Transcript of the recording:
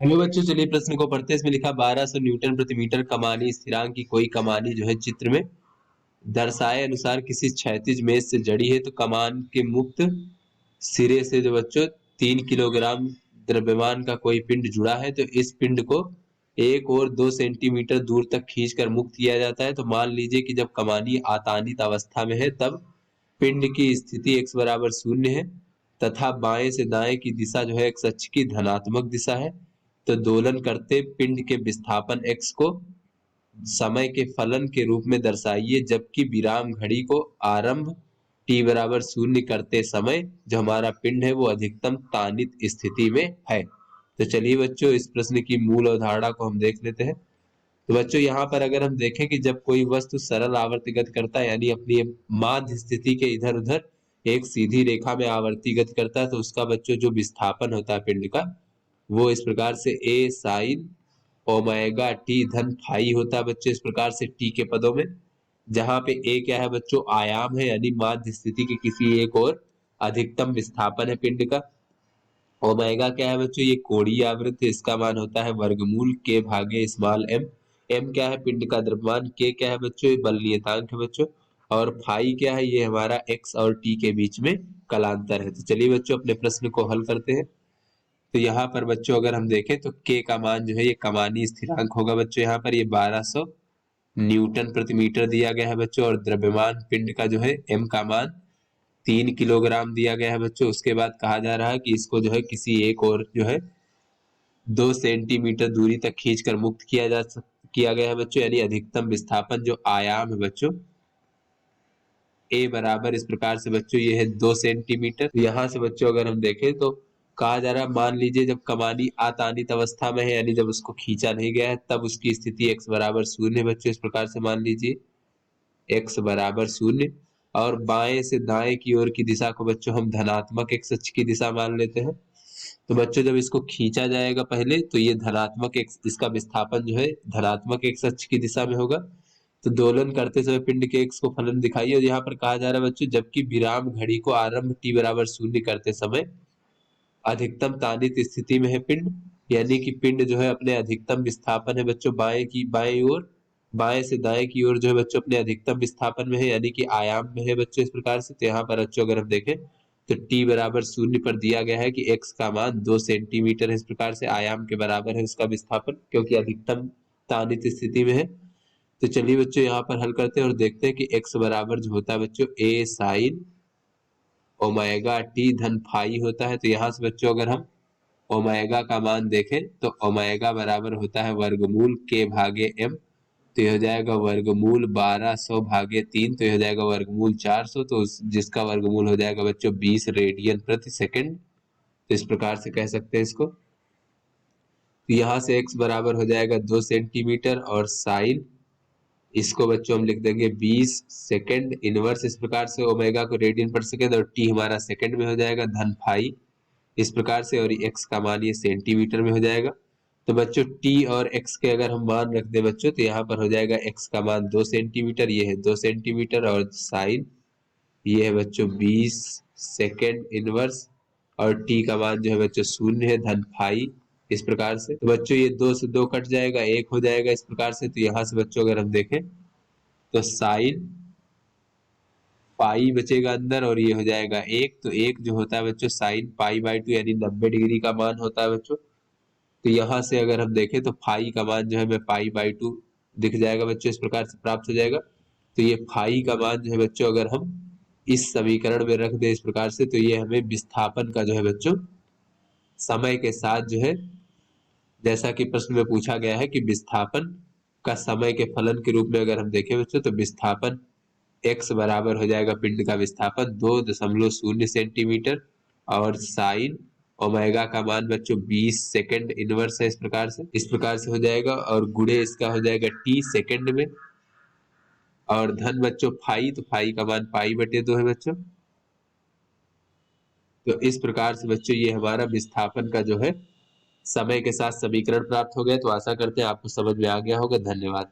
Hello बच्चों, चलिए प्रश्न को पढ़ते हैं। इसमें लिखा 1200 न्यूटन प्रति मीटर कमानी स्थिरांक की कोई कमानी जो है चित्र में दर्शाए अनुसार किसी क्षैतिज मेज से जड़ी है। तो कमान के मुक्त सिरे से जो बच्चों 3 किलोग्राम द्रव्यमान का कोई पिंड जुड़ा है, तो इस पिंड को 1 और 2 सेंटीमीटर दूर तक खींचकर मुक्त किया जाता है। तो मान लीजिए कि जब कमानी आतानित अवस्था में है तब पिंड की स्थिति x बराबर 0 है तथा बाएं से दाएं की दिशा जो है x अक्ष की धनात्मक दिशा है। तो दोलन करते पिंड के विस्थापन x को समय के फलन के रूप में दर्शाइए, जबकि विराम घड़ी को आरंभ t बराबर 0 करते समय जो हमारा पिंड है वो अधिकतम तानित स्थिति में है। तो चलिए बच्चों, इस प्रश्न की मूल अवधारणा को हम देख लेते हैं। तो बच्चों यहाँ पर अगर हम देखें कि जब कोई वस्तु सरल आवर्ती गति करता है, यानी अपनी माध्य स्थिति के इधर उधर एक सीधी रेखा में आवर्ती गति करता है, तो उसका बच्चों जो विस्थापन होता है पिंड का वो इस प्रकार से a साइन ओमेगा टी धन फाई होता है बच्चों, इस प्रकार से t के पदों में, जहां पे a क्या है बच्चों, आयाम है, यानी माध्य स्थिति के किसी एक और अधिकतम विस्थापन है पिंड का। ओमेगा क्या है बच्चों, ये कोणीय आवृत्ति, इसका मान होता है वर्गमूल के भागे स्मॉल एम। एम क्या है, पिंड का द्रव्यमान। के क्या है बच्चों, ये बल नियतांक है बच्चों। और फाई क्या है, ये हमारा एक्स और टी के बीच में कलांतर है। तो चलिए बच्चों अपने प्रश्न को हल करते हैं। तो यहाँ पर बच्चों अगर हम देखें तो के का मान जो है ये कमानी स्थिरांक होगा बच्चों, यहाँ पर ये 1200 न्यूटन प्रति मीटर दिया गया है बच्चों। और द्रव्यमान पिंड का जो है एम का मान 3 किलोग्राम दिया गया है बच्चों। उसके बाद कहा जा रहा है कि इसको जो है किसी एक और जो है 2 सेंटीमीटर दूरी तक खींचकर मुक्त किया गया है बच्चों, यानी अधिकतम विस्थापन जो आयाम है बच्चों ए बराबर इस प्रकार से बच्चों ये है 2 सेंटीमीटर। यहाँ से बच्चों अगर हम देखें तो कहा जा रहा है, मान लीजिए जब कमानी आतानित अवस्था में है, यानी जब उसको खींचा नहीं गया है, तब उसकी स्थिति x बराबर 0 है बच्चों। इस प्रकार से मान लीजिए x बराबर 0। और बाएं से दाएं की ओर की दिशा को बच्चों हम धनात्मक x अक्ष की दिशा मान लेते हैं। तो बच्चों जब इसको खींचा जाएगा पहले, तो ये धनात्मक x, इसका विस्थापन जो है धनात्मक x अक्ष की दिशा में होगा। तो दोलन करते समय पिंड के x को फलन दिखाइए। और यहाँ पर कहा जा रहा है बच्चों, जबकि विराम घड़ी को आरंभ t बराबर 0 करते समय अधिकतम तानित स्थिति में है पिंड, यानी कि पिंड जो है अपने अधिकतम विस्थापन है बच्चों बाएं ओर, बाएं से दाएं की ओर जो है बच्चों अपने अधिकतम विस्थापन में है, यानी कि आयाम में है बच्चों। इस प्रकार से तो यहाँ पर बच्चों अगर हम देखें तो t बराबर 0 पर दिया गया है कि x का मान 2 सेंटीमीटर है। इस प्रकार से आयाम के बराबर है उसका विस्थापन, क्योंकि अधिकतम तानित स्थिति में है। तो चलिए बच्चों यहाँ पर हल करते हैं और देखते हैं कि x बराबर जो होता है बच्चों a साइन ओमेगा टी धन फाई होता है। तो यहाँ से बच्चों अगर हम ओमेगा का मान देखें तो ओमेगा बराबर होता है वर्गमूल के भागे एम। तो यह हो जाएगा वर्गमूल 1200 भागे 3, तो यह हो जाएगा वर्गमूल 400। तो जिसका वर्गमूल हो जाएगा बच्चों 20 रेडियन प्रति सेकंड। तो इस प्रकार से कह सकते हैं इसको। तो यहाँ से x बराबर हो जाएगा 2 सेंटीमीटर, और साइन इसको बच्चों हम लिख देंगे 20 सेकंड इनवर्स, इस प्रकार से ओमेगा को रेडियन पर सेकंड, और टी हमारा सेकंड में हो जाएगा, धन फाई इस प्रकार से, और x का मान ये सेंटीमीटर में हो जाएगा। तो बच्चों t और x के अगर हम मान रख दे बच्चों, तो यहाँ पर हो जाएगा x का मान 2 सेंटीमीटर, ये है 2 सेंटीमीटर, और साइन ये है बच्चों 20 सेकंड इनवर्स, और t का मान जो है बच्चों 0 है, धन फाई इस प्रकार से। तो बच्चों ये 2 से 2 कट जाएगा, 1 हो जाएगा इस प्रकार से। तो यहाँ से बच्चों अगर हम देखें तो साइन पाई बचेगा अंदर, और ये हो जाएगा 1। तो 1 जो होता है बच्चों साइन पाई बाई 2, यानी 90 डिग्री का मान होता है बच्चों। तो यहाँ से अगर हम देखें तो फाई का मान जो है हमें पाई बाई 2 दिख जाएगा बच्चों, इस प्रकार से प्राप्त हो जाएगा। तो ये फाई का मान जो है बच्चों अगर हम इस समीकरण में रख दें इस प्रकार से, तो ये हमें विस्थापन का जो है बच्चों समय के साथ जो है, जैसा कि प्रश्न में पूछा गया है कि विस्थापन का समय के फलन के रूप में अगर हम देखें बच्चों, तो विस्थापन x बराबर हो जाएगा पिंड का विस्थापन 2.0 सेंटीमीटर, और साइन ओमेगा का मान बच्चों 20 सेकंड इनवर्स है, इस प्रकार से हो जाएगा, और गुणे इसका हो जाएगा t सेकंड में, और धन बच्चों फाई, तो फाई का मान पाई बटे 2 है बच्चों। तो इस प्रकार से बच्चों ये हमारा विस्थापन का जो है समय के साथ समीकरण प्राप्त हो गया। तो आशा करते हैं आपको समझ में आ गया होगा। धन्यवाद।